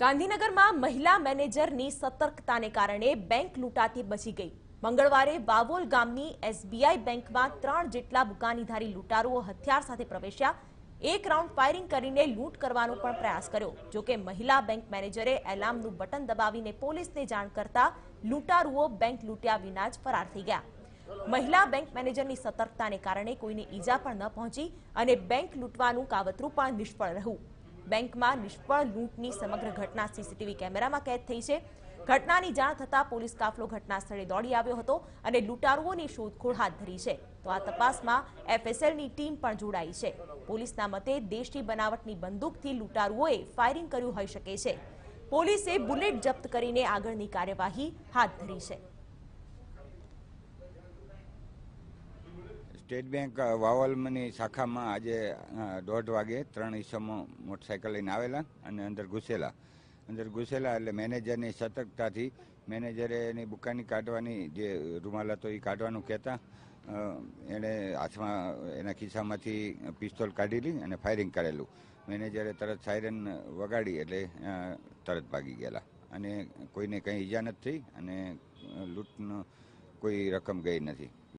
ગાંધીનગરમાં મહિલા મેનેજરની સતર્કતાને કારણે બેંક લૂંટાતી બચી ગઈ। મંગળવારે વાવોલ ગામની એસબીઆઈ બેંકમાં 3 જેટલા બુકાનીધારી લૂંટારુઓ હથિયાર સાથે પ્રવેશ્યા। એક રાઉન્ડ ફાયરિંગ કરીને લૂંટ કરવાનો પણ પ્રયાસ કર્યો। જોકે મહિલા બેંક મેનેજરે એલાર્મનું બટન દબાવીને પોલીસને જાણ કરતા લૂંટારુઓ બેંક લૂંટ્યા વિના જ ફરાર થઈ ગયા। મહિલા બેંક મેનેજરની સતર્કતાને કારણે કોઈને ઈજા પણ ન પહોંચી અને બેંક લૂંટવાનું કાવતરું પણ નિષ્ફળ રહ્યું। બેંકમાં નિષ્ફળ લૂંટની સમગ્ર ઘટના સીસીટીવી કેમેરામાં કેદ થઈ છે। ઘટનાની જાણ થતાં પોલીસ કાફલો ઘટના સ્થળે દોડી આવ્યો હતો અને લૂંટારુઓની શોધખોળ હાથ ધરી છે। તો આ તપાસમાં એફએસએલની ટીમ પણ જોડાઈ છે। પોલીસના મતે દેશી બનાવટની બંદૂકથી લૂંટારુઓએ ફાયરિંગ કર્યું હોઈ શકે છે। પોલીસે બુલેટ જપ્ત કરીને આગળની કાર્યવાહી હાથ ધરી છે। સ્ટેટ બેંક વાવલની શાખામાં આજે 1:30 વાગે 3 ઈસમો મોટરસાઇકલ લઈને આવેલા અને અંદર ઘૂસેલા એટલે મેનેજરની સતર્કતાથી મેનેજરે એની બુકાની કાઢવાની જે રૂમાલ હતો એ કાઢવાનું કહેતા એણે હાથમાં એના ખિસ્સામાંથી પિસ્તોલ કાઢેલી અને ફાયરિંગ કરેલું। મેનેજરે તરત સાયરન વગાડી એટલે તરત ભાગી ગયેલા અને કોઈને કંઈ ઈજા નથી થઈ અને લૂંટનો કોઈ રકમ ગઈ નથી।